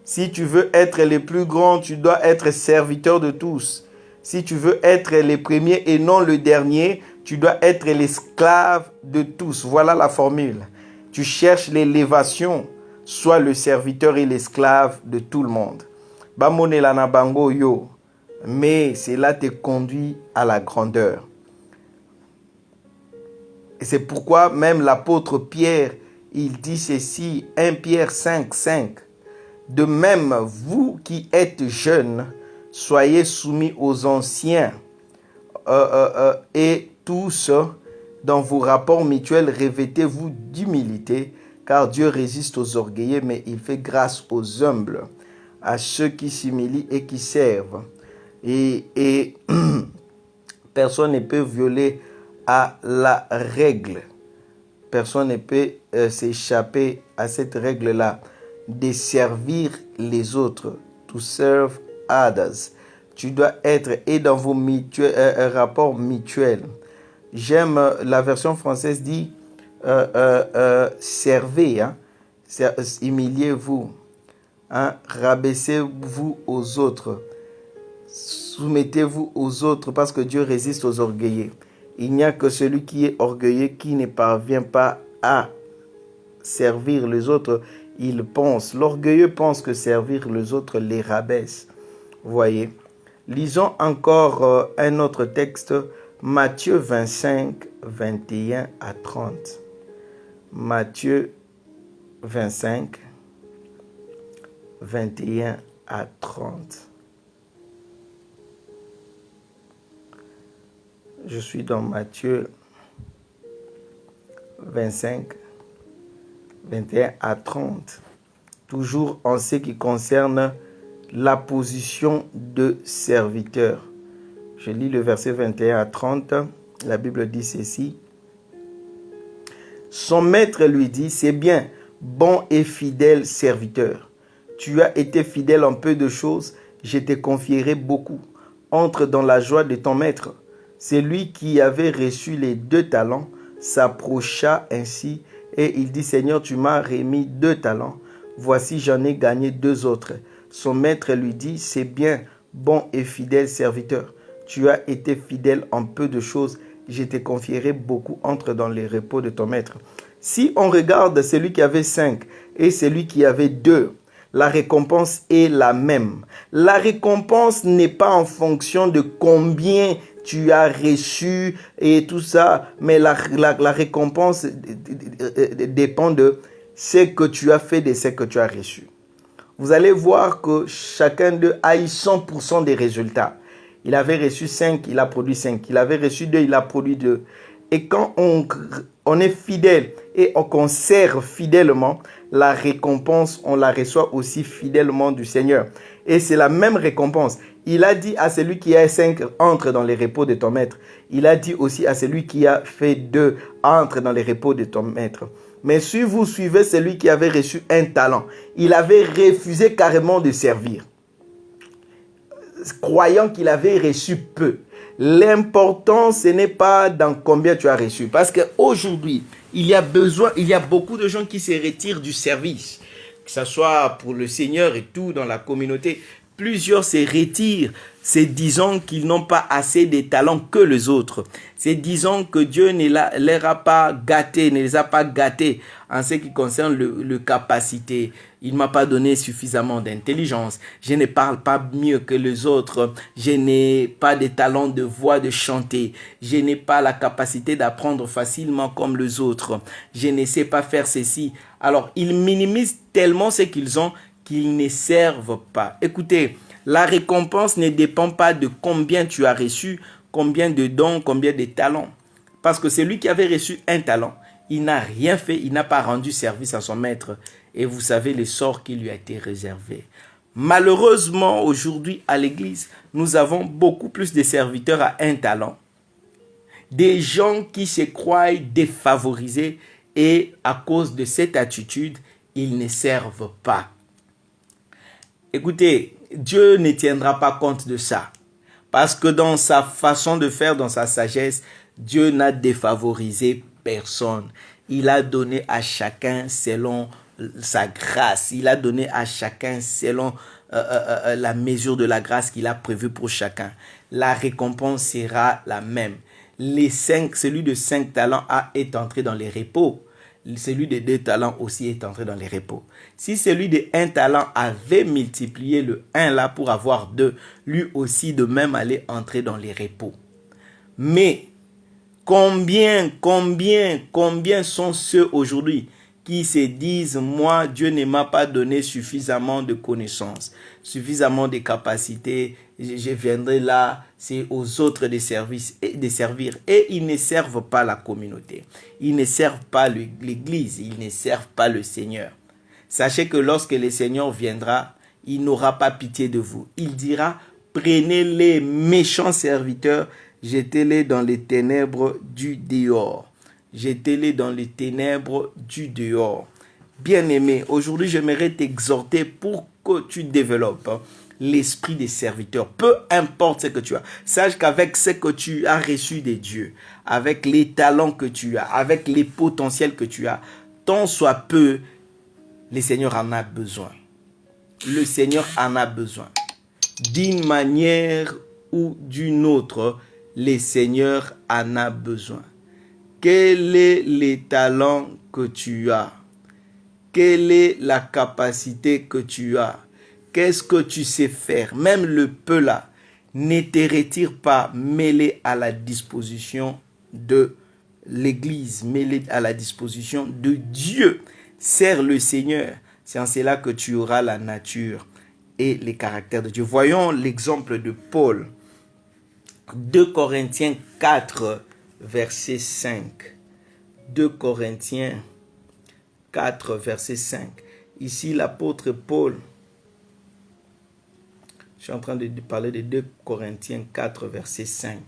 Si tu veux être le plus grand, tu dois être serviteur de tous. Si tu veux être le premier et non le dernier, tu dois être l'esclave de tous. Voilà la formule. Tu cherches l'élévation, sois le serviteur et l'esclave de tout le monde. Bamonela na bango yo. Mais cela te conduit à la grandeur. Et c'est pourquoi même l'apôtre Pierre, il dit ceci, 1 Pierre 5, 5. De même, vous qui êtes jeunes, soyez soumis aux anciens et tous, dans vos rapports mutuels, revêtez-vous d'humilité, car Dieu résiste aux orgueilleux, mais il fait grâce aux humbles, à ceux qui s'humilient et qui servent. Et personne ne peut violer à la règle. Personne ne peut s'échapper à cette règle-là, de servir les autres, to serve others. Tu dois être et dans vos rapports mutuels. J'aime la version française dit servez, humiliez-vous, rabaissez-vous aux autres, soumettez-vous aux autres parce que Dieu résiste aux orgueilleux. Il n'y a que celui qui est orgueilleux qui ne parvient pas à servir les autres. L'orgueilleux pense que servir les autres les rabaisse. Vous voyez. Lisons encore un autre texte, Matthieu 25, 21 à 30. Matthieu 25, 21 à 30. Je suis dans Matthieu 25, 21 à 30. Toujours en ce qui concerne la position de serviteur. Je lis le verset 21 à 30. La Bible dit ceci. Son maître lui dit, c'est bien, bon et fidèle serviteur. Tu as été fidèle en peu de choses, je te confierai beaucoup. Entre dans la joie de ton maître. Celui qui avait reçu les 2 talents s'approcha ainsi et il dit, Seigneur, tu m'as remis 2 talents. Voici, j'en ai gagné 2 autres. Son maître lui dit, c'est bien, bon et fidèle serviteur. Tu as été fidèle en peu de choses, je te confierai beaucoup, entre dans les repos de ton maître. Si on regarde celui qui avait 5 et celui qui avait 2, la récompense est la même. La récompense n'est pas en fonction de combien tu as reçu et tout ça, mais la récompense dépend de ce que tu as fait, de ce que tu as reçu. Vous allez voir que chacun d'eux a eu 100% des résultats. Il avait reçu 5, il a produit 5. Il avait reçu 2, il a produit 2. Et quand on est fidèle et on conserve fidèlement, la récompense, on la reçoit aussi fidèlement du Seigneur. Et c'est la même récompense. Il a dit à celui qui a 5, entre dans les repos de ton maître. Il a dit aussi à celui qui a fait 2, entre dans les repos de ton maître. Mais si vous suivez celui qui avait reçu un talent, il avait refusé carrément de servir, croyant qu'il avait reçu peu. L'important, ce n'est pas dans combien tu as reçu. Parce qu'aujourd'hui, il y a beaucoup de gens qui se retirent du service, que ce soit pour le Seigneur et tout dans la communauté. Plusieurs se retirent, c'est disant qu'ils n'ont pas assez de talents que les autres. C'est disant que Dieu ne les a pas gâtés en ce qui concerne le capacité. Il ne m'a pas donné suffisamment d'intelligence. Je ne parle pas mieux que les autres. Je n'ai pas de talent de voix, de chanter. Je n'ai pas la capacité d'apprendre facilement comme les autres. Je ne sais pas faire ceci. Alors, ils minimisent tellement ce qu'ils ont qu'ils ne servent pas. Écoutez, la récompense ne dépend pas de combien tu as reçu, combien de dons, combien de talents. Parce que celui qui avait reçu un talent, il n'a rien fait, il n'a pas rendu service à son maître. Et vous savez le sort qui lui a été réservé. Malheureusement, aujourd'hui à l'église, nous avons beaucoup plus de serviteurs à un talent. Des gens qui se croient défavorisés et à cause de cette attitude, ils ne servent pas. Écoutez, Dieu ne tiendra pas compte de ça. Parce que dans sa façon de faire, dans sa sagesse, Dieu n'a défavorisé personne. Il a donné à chacun selon sa grâce. Il a donné à chacun selon la mesure de la grâce qu'il a prévue pour chacun. La récompense sera la même. Celui de 5 talents est entré dans les repos. Celui de 2 talents aussi est entré dans les repos. Si celui de 1 talent avait multiplié le 1 là pour avoir 2, lui aussi de même allait entrer dans les repos. Mais combien sont ceux aujourd'hui qui se disent, moi, Dieu ne m'a pas donné suffisamment de connaissances, suffisamment de capacités, je viendrai là, c'est aux autres de servir. Et ils ne servent pas la communauté, ils ne servent pas l'église, ils ne servent pas le Seigneur. Sachez que lorsque le Seigneur viendra, il n'aura pas pitié de vous. Il dira, prenez les méchants serviteurs, jetez-les dans les ténèbres du dehors. Jetez-les dans les ténèbres du dehors. Bien-aimé, aujourd'hui, j'aimerais t'exhorter pour que tu développes l'esprit des serviteurs. Peu importe ce que tu as. Sache qu'avec ce que tu as reçu de Dieu, avec les talents que tu as, avec les potentiels que tu as, tant soit peu, le Seigneur en a besoin. Le Seigneur en a besoin. D'une manière ou d'une autre, le Seigneur en a besoin. Quel est le talent que tu as? Quelle est la capacité que tu as? Qu'est-ce que tu sais faire? Même le peu là, ne te retire pas, mets-le à la disposition de l'Église, mets-le à la disposition de Dieu. Sers le Seigneur. C'est en cela que tu auras la nature et les caractères de Dieu. Voyons l'exemple de Paul. 2 Corinthiens 4, verset 5. 2 Corinthiens 4, verset 5. Ici, l'apôtre Paul, je suis en train de parler de 2 Corinthiens 4, verset 5.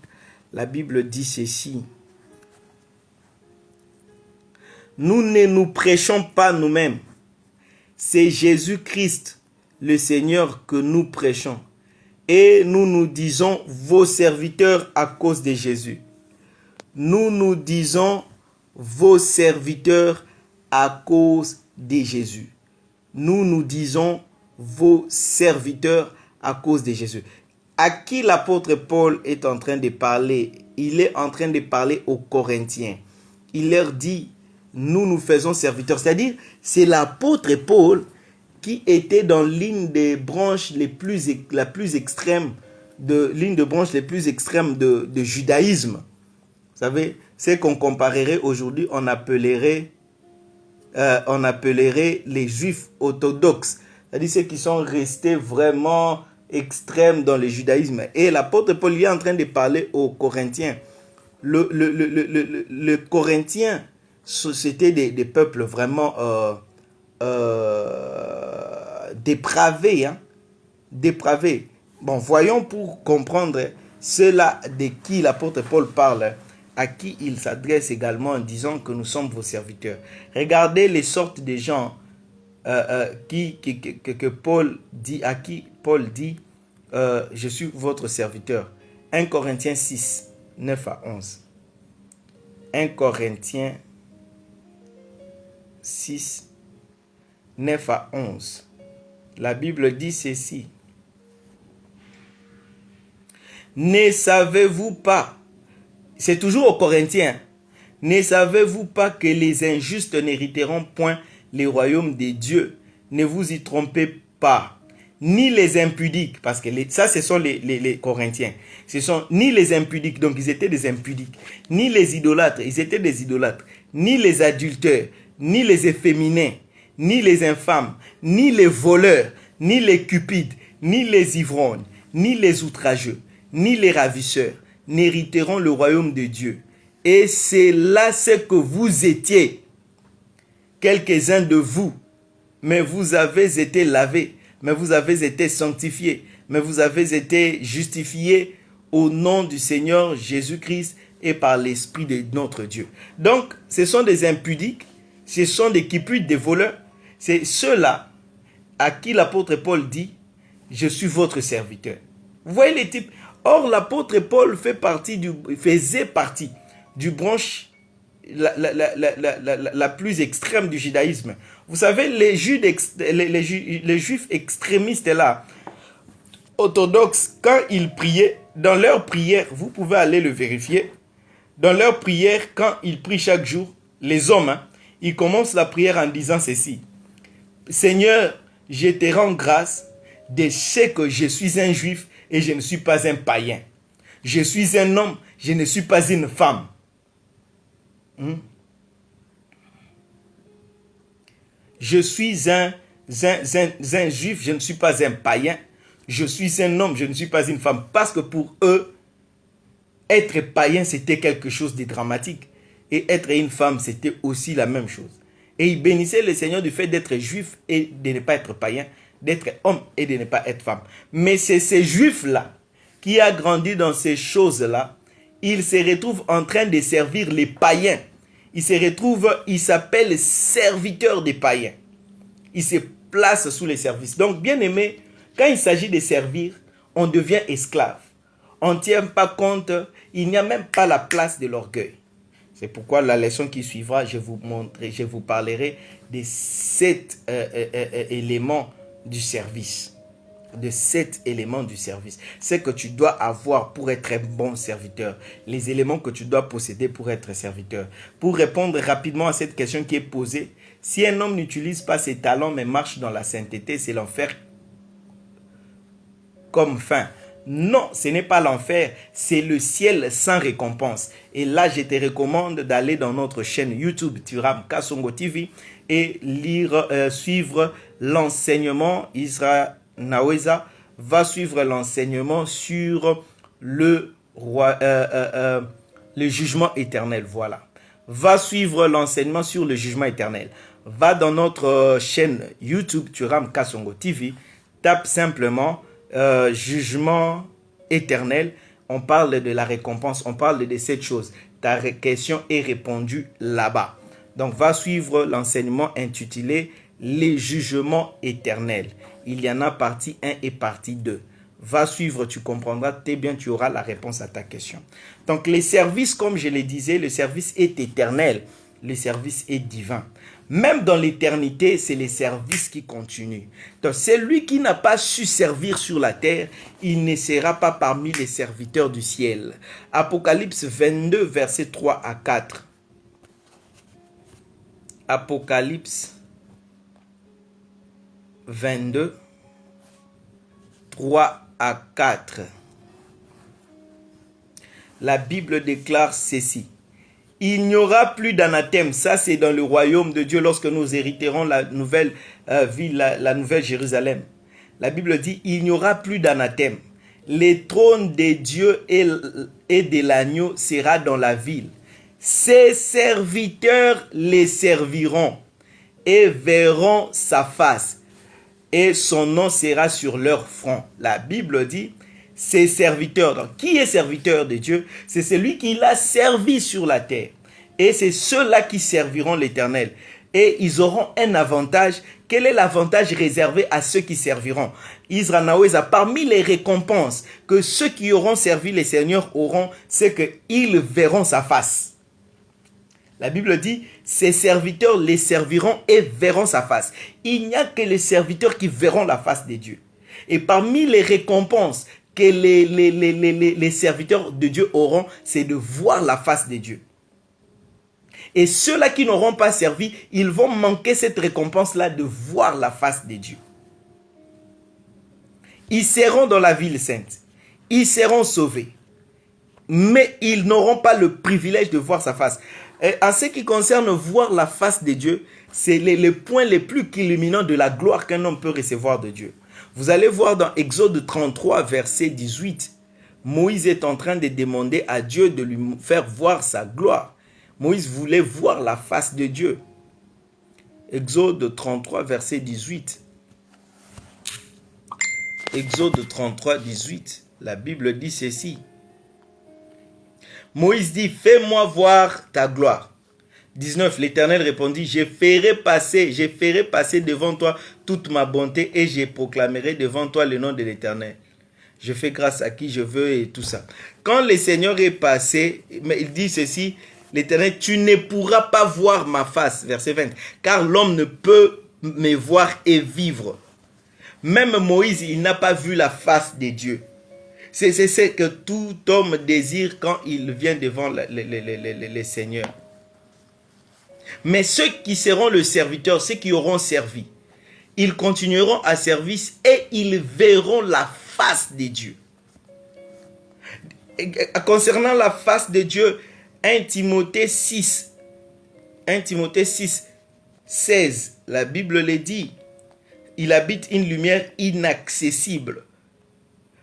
La Bible dit ceci. Nous ne nous prêchons pas nous-mêmes. C'est Jésus-Christ, le Seigneur, que nous prêchons. Et nous nous disons vos serviteurs à cause de Jésus. Nous nous disons vos serviteurs à cause de Jésus. Nous nous disons vos serviteurs à cause de Jésus. À qui l'apôtre Paul est en train de parler? Il est en train de parler aux Corinthiens. Il leur dit, nous nous faisons serviteurs. C'est-à-dire, c'est l'apôtre Paul qui était dans l'une des branches les plus extrêmes de judaïsme. Vous savez, c'est qu'on comparerait aujourd'hui, on appellerait les juifs orthodoxes. C'est-à-dire ceux qui sont restés vraiment extrêmes dans le judaïsme. Et l'apôtre Paul est en train de parler aux Corinthiens. Le Corinthien, c'était des peuples vraiment dépravés. Dépravés. Bon, voyons pour comprendre cela de qui l'apôtre Paul parle. à qui il s'adresse également en disant que nous sommes vos serviteurs. Regardez les sortes de gens que Paul dit, à qui Paul dit, je suis votre serviteur. 1 Corinthiens 6, 9 à 11. 1 Corinthiens 6, 9 à 11. La Bible dit ceci. Ne savez-vous pas, c'est toujours aux Corinthiens, ne savez-vous pas que les injustes n'hériteront point les royaumes des dieux? Ne vous y trompez pas. Ni les impudiques, parce que ça ce sont les Corinthiens, ce sont ni les impudiques, donc ils étaient des impudiques, ni les idolâtres, ils étaient des idolâtres, ni les adultères, ni les efféminés, ni les infâmes, ni les voleurs, ni les cupides, ni les ivrognes, ni les outrageux, ni les ravisseurs n'hériteront le royaume de Dieu. Et c'est là ce que vous étiez, quelques-uns de vous, mais vous avez été lavés, mais vous avez été sanctifiés, mais vous avez été justifiés au nom du Seigneur Jésus-Christ et par l'Esprit de notre Dieu. Donc, ce sont des impudiques, ce sont des cupides, des voleurs. C'est ceux-là à qui l'apôtre Paul dit, je suis votre serviteur. Vous voyez les types. Or, l'apôtre Paul faisait partie du branche la plus extrême du judaïsme. Vous savez, les juifs extrémistes là, orthodoxes, quand ils priaient, dans leur prière, vous pouvez aller le vérifier, dans leur prière, quand ils prient chaque jour, les hommes, ils commencent la prière en disant ceci. Seigneur, je te rends grâce de ce que je suis un juif et je ne suis pas un païen. Je suis un homme, je ne suis pas une femme. Je suis un juif, je ne suis pas un païen. Je suis un homme, je ne suis pas une femme. Parce que pour eux, être païen, c'était quelque chose de dramatique. Et être une femme, c'était aussi la même chose. Et ils bénissaient le Seigneur du fait d'être juif et de ne pas être païen, d'être homme et de ne pas être femme. Mais c'est ces juifs-là qui a grandi dans ces choses-là, ils se retrouvent en train de servir les païens. Ils s'appellent serviteurs des païens. Ils se placent sous les services. Donc, bien aimé, quand il s'agit de servir, on devient esclave. On ne tient pas compte, il n'y a même pas la place de l'orgueil. C'est pourquoi la leçon qui suivra, je vous parlerai de 7 éléments du service. De 7 éléments du service. C'est que tu dois avoir pour être un bon serviteur. Les éléments que tu dois posséder pour être serviteur. Pour répondre rapidement à cette question qui est posée, si un homme n'utilise pas ses talents mais marche dans la sainteté, c'est l'enfer comme fin. Non, ce n'est pas l'enfer, c'est le ciel sans récompense. Et là, je te recommande d'aller dans notre chaîne YouTube Thuram Kasongo TV et suivre l'enseignement. Israël Naweza va suivre l'enseignement sur le jugement éternel. Voilà. Va suivre l'enseignement sur le jugement éternel. Va dans notre chaîne YouTube Thuram Kasongo TV. Tape simplement jugement éternel. On parle de la récompense. On parle de cette chose. Ta question est répondue là-bas. Donc, va suivre l'enseignement intitulé les jugements éternels. Il y en a partie 1 et partie 2. Va suivre, tu comprendras très bien, tu auras la réponse à ta question. Donc, les services, comme je le disais, le service est éternel. Le service est divin. Même dans l'éternité, c'est les services qui continuent. Donc, celui qui n'a pas su servir sur la terre, il ne sera pas parmi les serviteurs du ciel. Apocalypse 22, versets 3 à 4. Apocalypse 22, 3 à 4. La Bible déclare ceci. Il n'y aura plus d'anathème. Ça, c'est dans le royaume de Dieu lorsque nous hériterons la nouvelle ville, la nouvelle Jérusalem. La Bible dit, il n'y aura plus d'anathème. Le trône de Dieu et de l'agneau sera dans la ville. Ses serviteurs les serviront et verront sa face. Et son nom sera sur leur front. La Bible dit, ses serviteurs. Donc, qui est serviteur de Dieu? C'est celui qui l'a servi sur la terre. Et c'est ceux-là qui serviront l'Éternel. Et ils auront un avantage. Quel est l'avantage réservé à ceux qui serviront? Israël Naweza, parmi les récompenses que ceux qui auront servi les seigneurs auront, c'est qu'ils verront sa face. La Bible dit, ses serviteurs les serviront et verront sa face. Il n'y a que les serviteurs qui verront la face de Dieu. Et parmi les récompenses que les serviteurs de Dieu auront, c'est de voir la face de Dieu. Et ceux-là qui n'auront pas servi, ils vont manquer cette récompense-là de voir la face de Dieu. Ils seront dans la ville sainte. Ils seront sauvés. Mais ils n'auront pas le privilège de voir sa face. Et en ce qui concerne voir la face de Dieu, c'est les points les plus culminants de la gloire qu'un homme peut recevoir de Dieu. Vous allez voir dans Exode 33, verset 18, Moïse est en train de demander à Dieu de lui faire voir sa gloire. Moïse voulait voir la face de Dieu. Exode 33, verset 18. Exode 33, 18. La Bible dit ceci. Moïse dit, fais-moi voir ta gloire. 19, l'Éternel répondit, je ferai passer devant toi toute ma bonté et je proclamerai devant toi le nom de l'Éternel. Je fais grâce à qui je veux et tout ça. Quand le Seigneur est passé, il dit ceci, l'Éternel, tu ne pourras pas voir ma face, verset 20, car l'homme ne peut me voir et vivre. Même Moïse, il n'a pas vu la face de Dieu. C'est ce que tout homme désire quand il vient devant les seigneurs. Mais ceux qui seront le serviteur, ceux qui auront servi, ils continueront à service et ils verront la face de Dieu. Concernant la face de Dieu, 1 Timothée 6, 16, la Bible le dit, il habite une lumière inaccessible.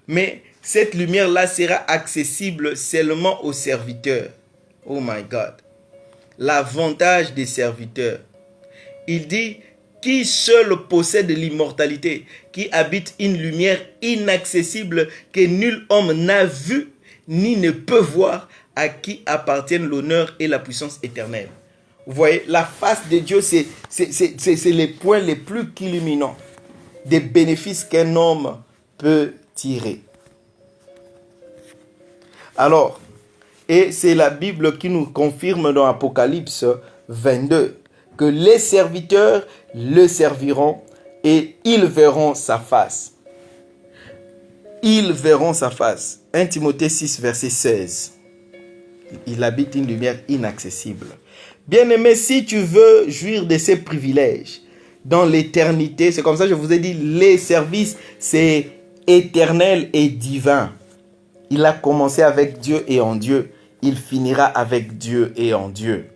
Mais cette lumière-là sera accessible seulement aux serviteurs. Oh my God. L'avantage des serviteurs. Il dit, qui seul possède l'immortalité, qui habite une lumière inaccessible que nul homme n'a vu ni ne peut voir, à qui appartiennent l'honneur et la puissance éternelle. Vous voyez, la face de Dieu, c'est les points les plus culminants des bénéfices qu'un homme peut tirer. Alors, et c'est la Bible qui nous confirme dans Apocalypse 22 que les serviteurs le serviront et ils verront sa face. Ils verront sa face. 1 Timothée 6, verset 16. Il habite une lumière inaccessible. Bien-aimé, si tu veux jouir de ces privilèges dans l'éternité, c'est comme ça que je vous ai dit, les services, c'est éternel et divin. Il a commencé avec Dieu et en Dieu. Il finira avec Dieu et en Dieu.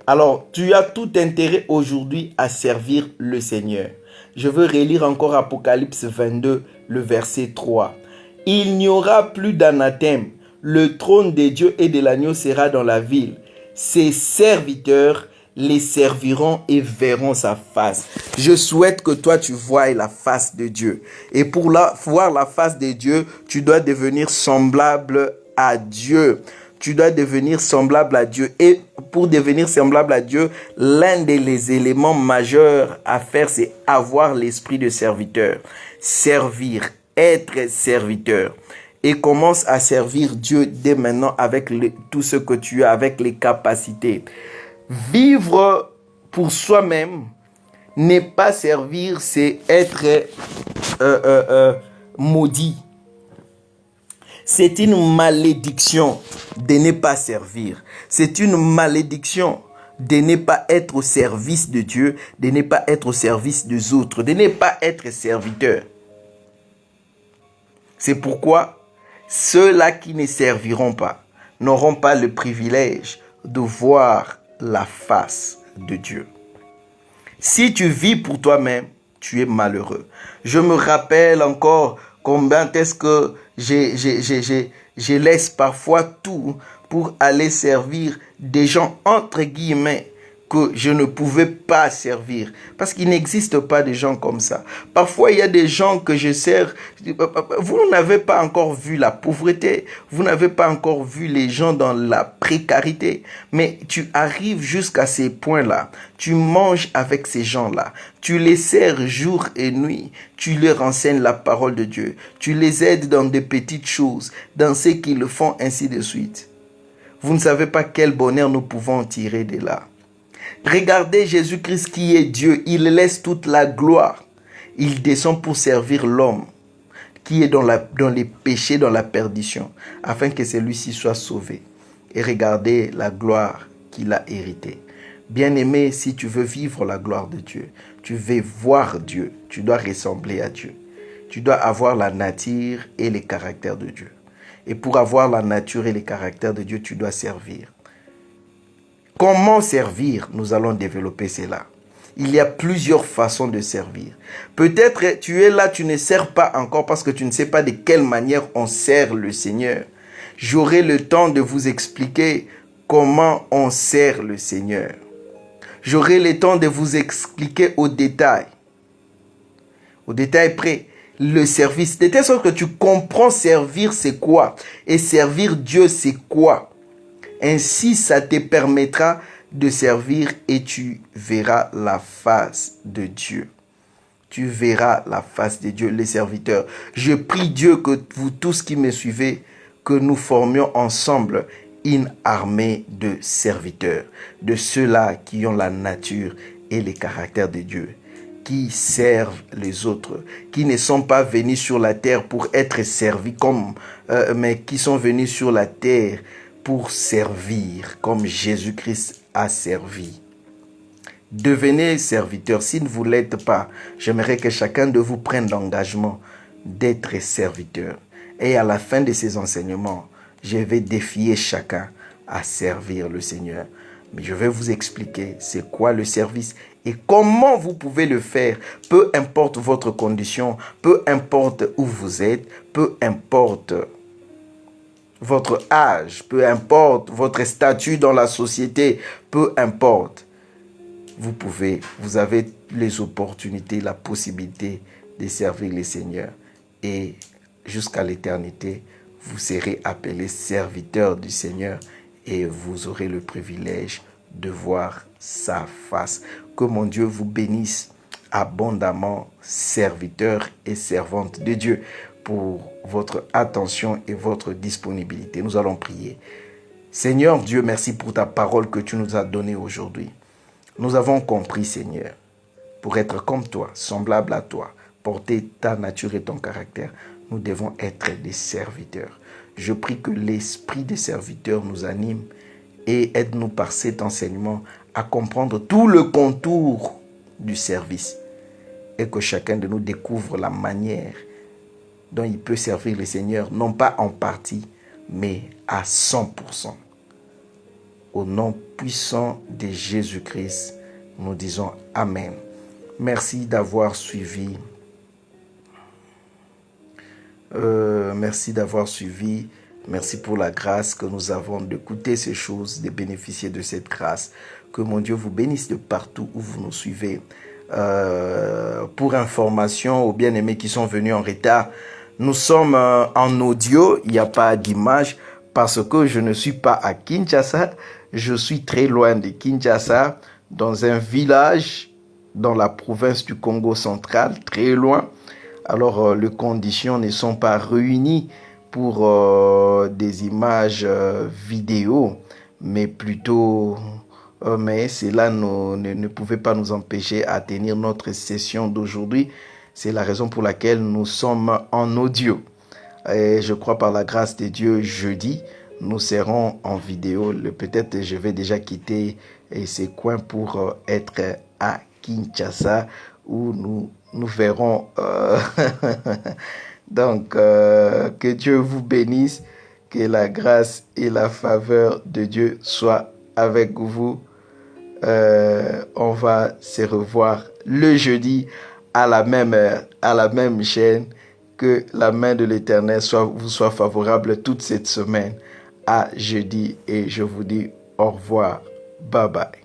Alors, tu as tout intérêt aujourd'hui à servir le Seigneur. Je veux relire encore Apocalypse 22, le verset 3. Il n'y aura plus d'anathème. Le trône de Dieu et de l'agneau sera dans la ville. Ses serviteurs les serviront et verront sa face. Je souhaite que toi tu voies la face de Dieu. Et pour voir la face de Dieu, tu dois devenir semblable à Dieu. Tu dois devenir semblable à Dieu. Et pour devenir semblable à Dieu, l'un des éléments majeurs à faire, c'est avoir l'esprit de serviteur. Servir, être serviteur. Et commence à servir Dieu dès maintenant avec tout ce que tu as, avec les capacités. Vivre pour soi-même n'est pas servir, c'est être maudit. C'est une malédiction de ne pas servir. C'est une malédiction de ne pas être au service de Dieu, de ne pas être au service des autres, de ne pas être serviteur. C'est pourquoi ceux-là qui ne serviront pas n'auront pas le privilège de voir la face de Dieu. Si tu vis pour toi-même, tu es malheureux. Je me rappelle encore combien est-ce que je laisse parfois tout pour aller servir des gens entre guillemets que je ne pouvais pas servir. Parce qu'il n'existe pas de gens comme ça. Parfois, il y a des gens que je sers. Vous n'avez pas encore vu la pauvreté. Vous n'avez pas encore vu les gens dans la précarité. Mais tu arrives jusqu'à ces points-là. Tu manges avec ces gens-là. Tu les sers jour et nuit. Tu leur enseignes la parole de Dieu. Tu les aides dans des petites choses, dans ce qu'ils font, ainsi de suite. Vous ne savez pas quel bonheur nous pouvons tirer de là. Regardez Jésus-Christ qui est Dieu. Il laisse toute la gloire. Il descend pour servir l'homme qui est dans les péchés, dans la perdition, afin que celui-ci soit sauvé. Et regardez la gloire qu'il a héritée. Bien-aimé, si tu veux vivre la gloire de Dieu, tu veux voir Dieu, tu dois ressembler à Dieu. Tu dois avoir la nature et les caractères de Dieu. Et pour avoir la nature et les caractères de Dieu, tu dois servir. Comment servir? Nous allons développer cela. Il y a plusieurs façons de servir. Peut-être tu es là, tu ne sers pas encore parce que tu ne sais pas de quelle manière on sert le Seigneur. J'aurai le temps de vous expliquer comment on sert le Seigneur. J'aurai le temps de vous expliquer au détail près, le service. De telle sorte que tu comprends servir c'est quoi et servir Dieu c'est quoi. Ainsi, ça te permettra de servir et tu verras la face de Dieu. Tu verras la face de Dieu, les serviteurs. Je prie Dieu que vous tous qui me suivez, que nous formions ensemble une armée de serviteurs, de ceux-là qui ont la nature et les caractères de Dieu, qui servent les autres, qui ne sont pas venus sur la terre pour être servis mais qui sont venus sur la terre pour servir comme Jésus-Christ a servi. Devenez serviteur. Si vous ne l'êtes pas, j'aimerais que chacun de vous prenne l'engagement d'être serviteur. Et à la fin de ces enseignements, je vais défier chacun à servir le Seigneur. Mais je vais vous expliquer c'est quoi le service et comment vous pouvez le faire. Peu importe votre condition, peu importe où vous êtes, peu importe votre âge, peu importe votre statut dans la société, peu importe. Vous avez les opportunités, la possibilité de servir le Seigneur. Et jusqu'à l'éternité, vous serez appelés serviteurs du Seigneur et vous aurez le privilège de voir sa face. Que mon Dieu vous bénisse abondamment, serviteurs et servantes de Dieu, pour votre attention et votre disponibilité. Nous allons prier. Seigneur Dieu, merci pour ta parole que tu nous as donnée aujourd'hui. Nous avons compris, Seigneur, pour être comme toi, semblable à toi, porter ta nature et ton caractère, nous devons être des serviteurs. Je prie que l'esprit des serviteurs nous anime et aide-nous par cet enseignement à comprendre tout le contour du service et que chacun de nous découvre la manière dont il peut servir le Seigneur, non pas en partie, mais à 100%. Au nom puissant de Jésus-Christ, nous disons Amen. Merci d'avoir suivi. Merci d'avoir suivi. Merci pour la grâce que nous avons d'écouter ces choses, de bénéficier de cette grâce. Que mon Dieu vous bénisse de partout où vous nous suivez. Pour information aux bien-aimés qui sont venus en retard, nous sommes en audio, il n'y a pas d'image parce que je ne suis pas à Kinshasa. Je suis très loin de Kinshasa, dans un village dans la province du Congo central, très loin. Alors, les conditions ne sont pas réunies pour des images vidéo, mais plutôt... mais cela ne pouvait pas nous empêcher à tenir notre session d'aujourd'hui. C'est la raison pour laquelle nous sommes en audio. Et je crois par la grâce de Dieu, jeudi, nous serons en vidéo. Peut-être je vais déjà quitter ces coins pour être à Kinshasa où nous verrons. Donc, que Dieu vous bénisse, que la grâce et la faveur de Dieu soient avec vous. On va se revoir le jeudi à la même heure, à la même chaîne. Que la main de l'Éternel vous soit favorable toute cette semaine à jeudi. Et je vous dis au revoir. Bye bye.